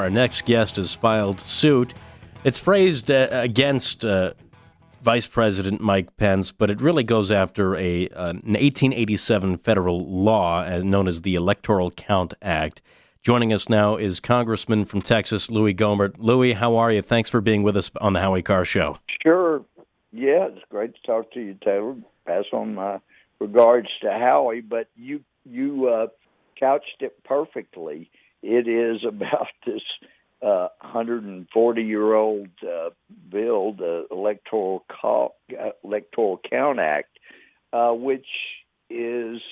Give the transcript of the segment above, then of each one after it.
Our next guest has filed suit. It's phrased against Vice President Mike Pence, but it really goes after an 1887 federal law known as the Electoral Count Act. Joining us now is Congressman from Texas, Louie Gohmert. Louie, how are you? Thanks for being with us on the Howie Carr Show. Sure. Yeah, it's great to talk to you, Taylor. Pass on my regards to Howie, but you couched it perfectly. It is about this 140-year-old bill, the Electoral Count Act, which is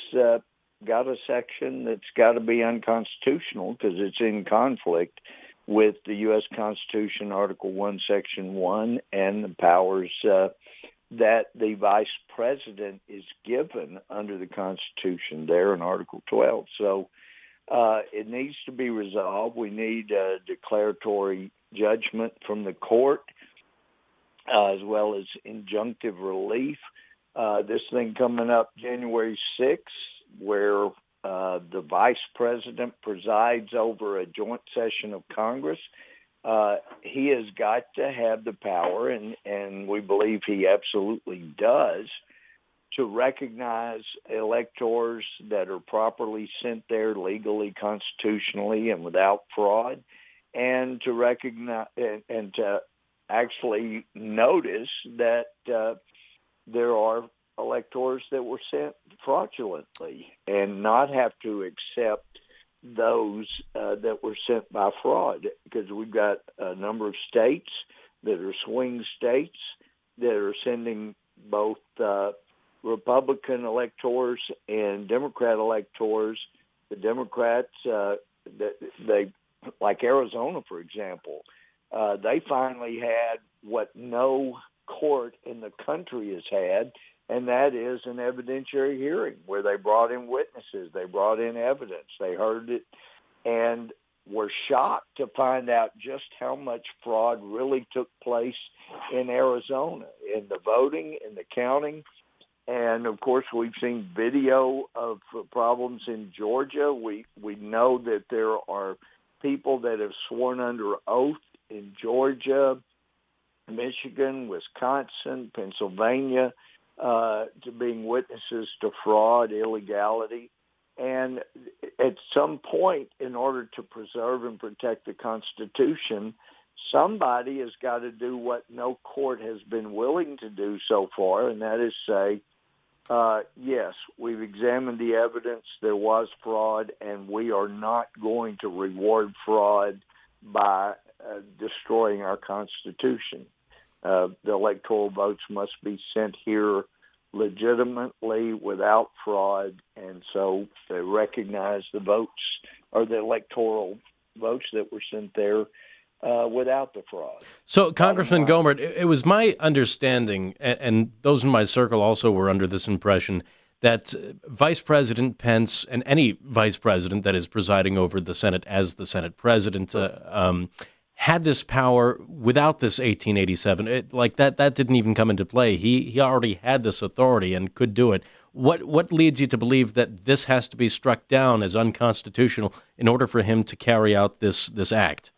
got a section that's got to be unconstitutional because it's in conflict with the U.S. Constitution, Article 1, Section 1, and the powers that the vice president is given under the Constitution there in Article 12. So it needs to be resolved. We need a declaratory judgment from the court as well as injunctive relief. This thing coming up January 6th, where the vice president presides over a joint session of Congress. He has got to have the power, and we believe he absolutely does, to recognize electors that are properly sent there legally, constitutionally, and without fraud, and to recognize and to actually notice that there are electors that were sent fraudulently, and not have to accept those that were sent by fraud, because we've got a number of states that are swing states that are sending both Republican electors and Democrat electors. The Democrats, they like Arizona, for example, they finally had what no court in the country has had, and that is an evidentiary hearing where they brought in witnesses, they brought in evidence, they heard it, and were shocked to find out just how much fraud really took place in Arizona, in the voting, in the counting. And, of course, we've seen video of problems in Georgia. We know that there are people that have sworn under oath in Georgia, Michigan, Wisconsin, Pennsylvania, to being witnesses to fraud, illegality. And at some point, in order to preserve and protect the Constitution, somebody has got to do what no court has been willing to do so far, and that is say, yes, we've examined the evidence, there was fraud, and we are not going to reward fraud by destroying our Constitution. The electoral votes must be sent here legitimately without fraud, and so they recognize the votes or the electoral votes that were sent there without the fraud. So, Congressman Gohmert, it was my understanding, and those in my circle also were under this impression, that Vice President Pence and any vice president that is presiding over the Senate as the Senate president had this power without this 1887. That didn't even come into play. He already had this authority and could do it. What leads you to believe that this has to be struck down as unconstitutional in order for him to carry out this act?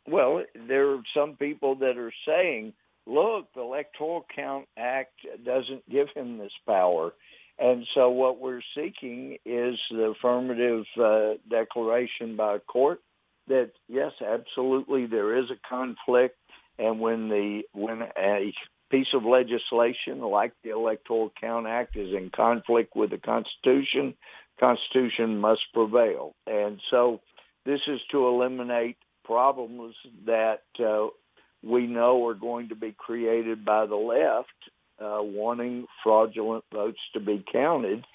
Well, there are some people that are saying, look, the Electoral Count Act doesn't give him this power. And so what we're seeking is the affirmative declaration by a court that, yes, absolutely, there is a conflict. And when a piece of legislation like the Electoral Count Act is in conflict with the Constitution, Constitution must prevail. And so this is to eliminate problems that we know are going to be created by the left, wanting fraudulent votes to be counted.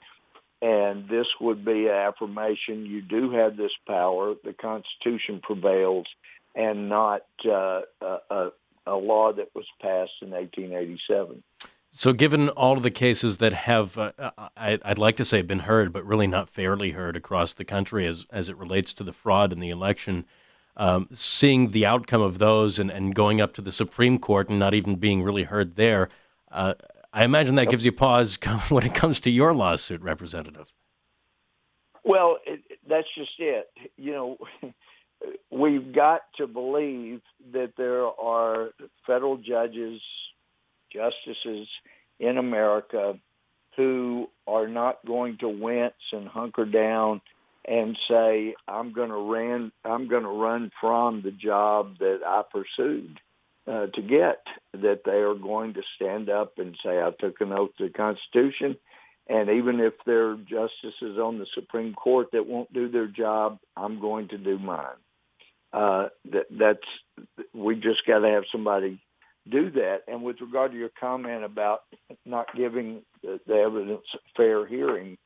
And this would be an affirmation you do have this power, the Constitution prevails, and not a law that was passed in 1887. So given all of the cases that have, I'd like to say been heard, but really not fairly heard across the country as it relates to the fraud in the election, seeing the outcome of those and going up to the Supreme Court and not even being really heard there, I imagine that gives you pause when it comes to your lawsuit, Representative. Well, that's just it. You know, we've got to believe that there are federal judges, justices in America who are not going to wince and hunker down and say, I'm going to run from the job that I pursued to get, that they are going to stand up and say, I took an oath to the Constitution, and even if there are justices on the Supreme Court that won't do their job, I'm going to do mine. We just got to have somebody do that. And with regard to your comment about not giving the evidence a fair hearing,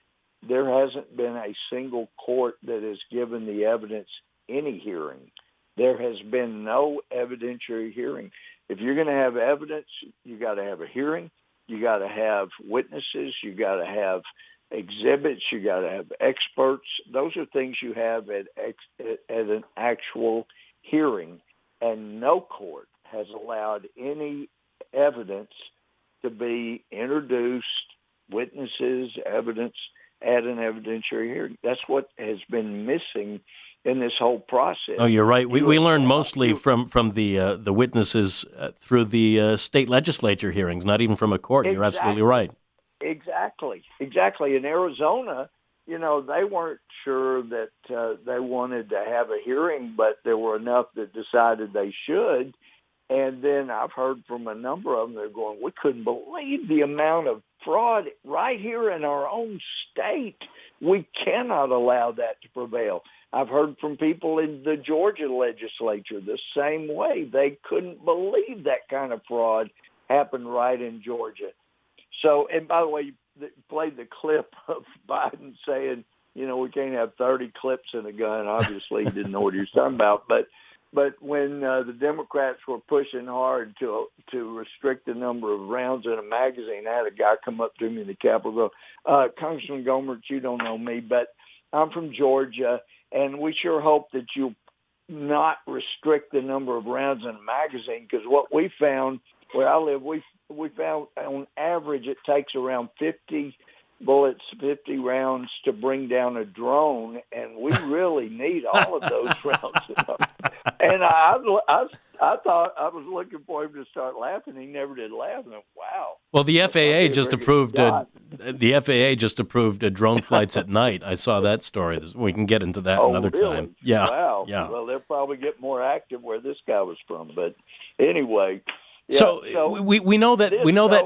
there hasn't been a single court that has given the evidence any hearing. There has been no evidentiary hearing. If you're going to have evidence, you got to have a hearing. You got to have witnesses. You got to have exhibits. You got to have experts. Those are things you have at an actual hearing. And no court has allowed any evidence to be introduced, witnesses, evidence, at an evidentiary hearing. That's what has been missing in this whole process. Oh, you're right. We learned mostly from the witnesses through the state legislature hearings, not even from a court. Exactly. You're absolutely right. Exactly. In Arizona, they weren't sure that they wanted to have a hearing, but there were enough that decided they should. And then I've heard from a number of them, they're going, we couldn't believe the amount of fraud right here in our own state. We cannot allow that to prevail. I've heard from people in the Georgia legislature the same way. They couldn't believe that kind of fraud happened right in Georgia. So, and by the way, you played the clip of Biden saying, we can't have 30 clips in a gun. Obviously, he didn't know what he was talking about. But when the Democrats were pushing hard to restrict the number of rounds in a magazine, I had a guy come up to me in the Capitol go, Congressman Gohmert, you don't know me, but I'm from Georgia, and we sure hope that you not restrict the number of rounds in a magazine, because what we found where I live, we found on average it takes around 50 bullets, 50 rounds to bring down a drone, and we really need all of those rounds. And I thought I was looking for him to start laughing. He never did laugh. And wow. Well, the FAA just approved drone flights at night. I saw that story. We can get into that another time. Yeah. Wow. Yeah. Well, they'll probably get more active where this guy was from. But anyway. Yeah, so we know that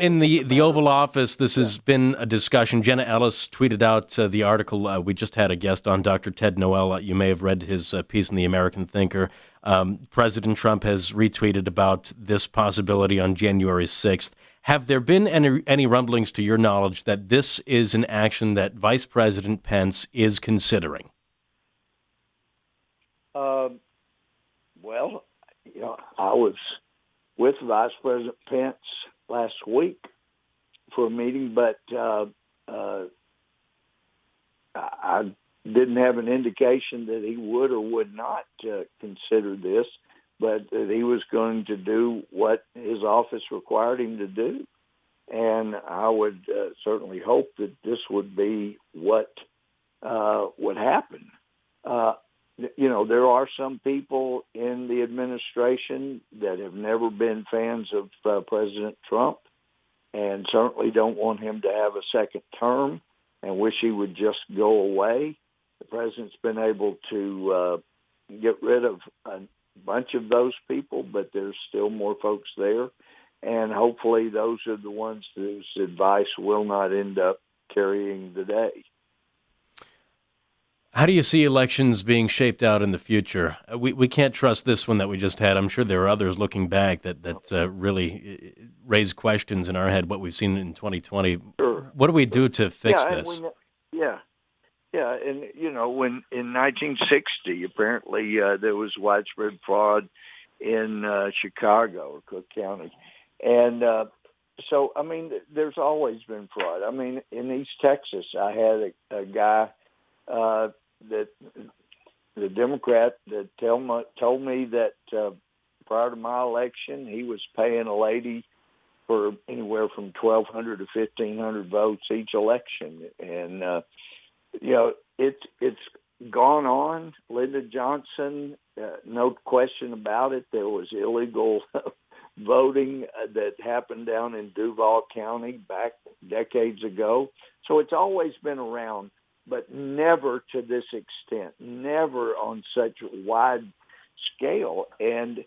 in the Oval Office, this has been a discussion. Jenna Ellis tweeted out the article. We just had a guest on, Dr. Ted Noel. You may have read his piece in the American Thinker. President Trump has retweeted about this possibility on January 6th. Have there been any rumblings, to your knowledge, that this is an action that Vice President Pence is considering? Well, I was with Vice President Pence last week for a meeting, but I didn't have an indication that he would or would not consider this, but that he was going to do what his office required him to do. And I would certainly hope that this would be what would happen. There are some people in the administration that have never been fans of President Trump and certainly don't want him to have a second term and wish he would just go away. The president's been able to get rid of a bunch of those people, but there's still more folks there. And hopefully those are the ones whose advice will not end up carrying the day. How do you see elections being shaped out in the future? We can't trust this one that we just had. I'm sure there are others looking back that really raise questions in our head, what we've seen in 2020. Sure. What do we do to fix this? Yeah, and when in 1960, apparently there was widespread fraud in Chicago or Cook County, and so there's always been fraud. In East Texas, I had a guy that the Democrat that told me that prior to my election, he was paying a lady for anywhere from 1,200 to 1,500 votes each election, and it's gone on. Lyndon Johnson no question about it. There was illegal voting that happened down in Duval County back decades ago. So it's always been around, but never to this extent, never on such a wide scale. And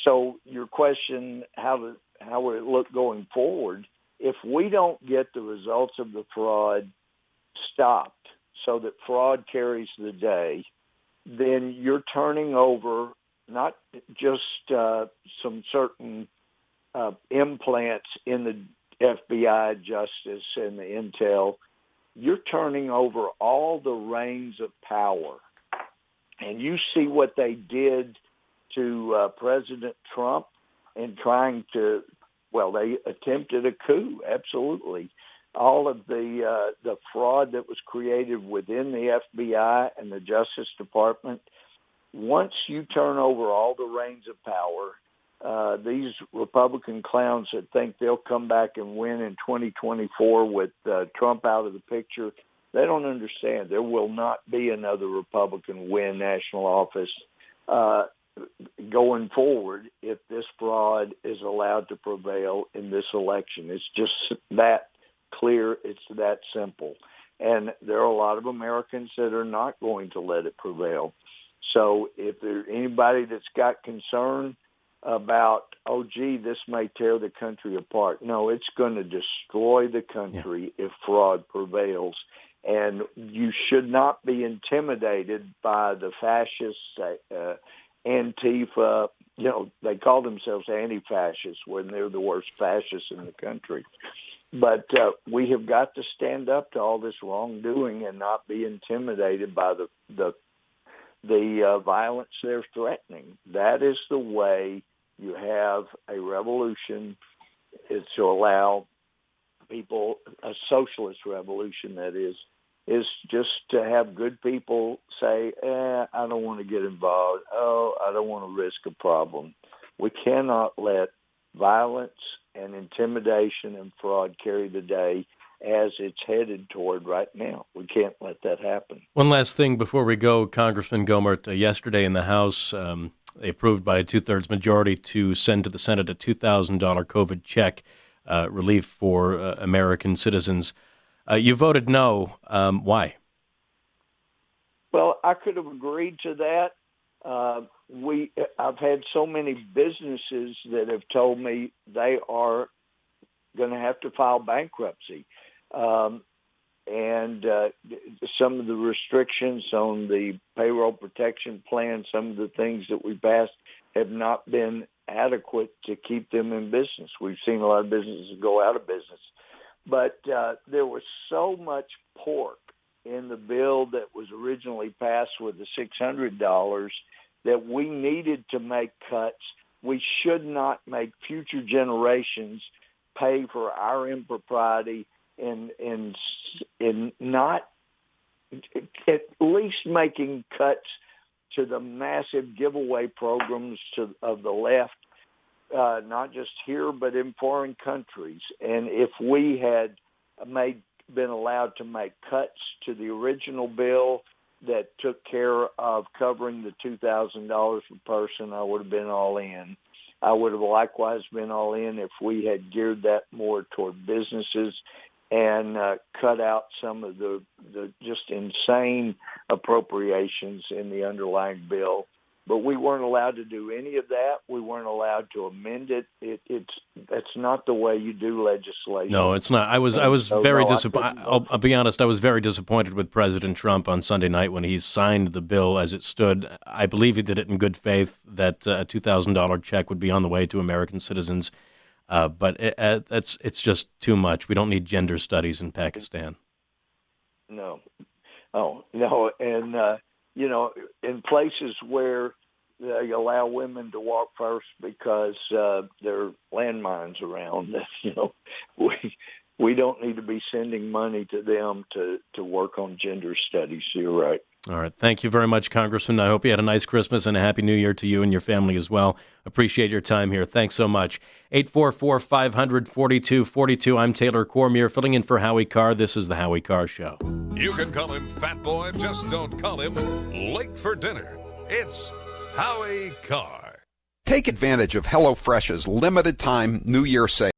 so your question, how would it look going forward? If we don't get the results of the fraud stopped so that fraud carries the day, then you're turning over not just some certain implants in the FBI, Justice, and the Intel. You're turning over all the reins of power. And you see what they did to President Trump in trying to, they attempted a coup, absolutely. All of the fraud that was created within the FBI and the Justice Department. Once you turn over all the reins of power, these Republican clowns that think they'll come back and win in 2024 with Trump out of the picture, they don't understand. There will not be another Republican win national office going forward if this fraud is allowed to prevail in this election. It's just that clear. It's that simple. And there are a lot of Americans that are not going to let it prevail. So if there's anybody that's got concern about, this may tear the country apart. No, it's going to destroy the country if fraud prevails. And you should not be intimidated by the fascists, Antifa. They call themselves anti-fascists when they're the worst fascists in the country. But we have got to stand up to all this wrongdoing and not be intimidated by the violence they're threatening. That is the way you have a revolution, is to allow people, a socialist revolution that is just to have good people say, I don't want to get involved. I don't want to risk a problem. We cannot let violence and intimidation and fraud carry the day as it's headed toward right now. We can't let that happen. One last thing before we go, Congressman Gohmert. Yesterday in the House, they approved by a two-thirds majority to send to the Senate a $2,000 COVID check relief for American citizens. You voted no. Why? Well, I could have agreed to that. I've had so many businesses that have told me they are going to have to file bankruptcy. And some of the restrictions on the payroll protection plan, some of the things that we passed have not been adequate to keep them in business. We've seen a lot of businesses go out of business. But there was so much pork in the bill that was originally passed with the $600 that we needed to make cuts. We should not make future generations pay for our impropriety in not at least making cuts to the massive giveaway programs of the left, not just here but in foreign countries. And if we had been allowed to make cuts to the original bill that took care of covering the $2,000 per person, I would have been all in. I would have likewise been all in if we had geared that more toward businesses and cut out some of the just insane appropriations in the underlying bill. But we weren't allowed to do any of that. We weren't allowed to amend it. That's not the way you do legislation. No, it's not. I was very disappointed. I'll be honest. I was very disappointed with President Trump on Sunday night when he signed the bill as it stood. I believe he did it in good faith that a $2,000 check would be on the way to American citizens. But it's just too much. We don't need gender studies in Pakistan. No. Oh, no. And, in places where they allow women to walk first because there are landmines around, we don't need to be sending money to them to work on gender studies. You're right. All right. Thank you very much, Congressman. I hope you had a nice Christmas and a Happy New Year to you and your family as well. Appreciate your time here. Thanks so much. 844-500-4242. I'm Taylor Cormier, filling in for Howie Carr. This is the Howie Carr Show. You can call him Fat Boy, just don't call him late for dinner. It's Howie Carr. Take advantage of HelloFresh's limited time New Year sale.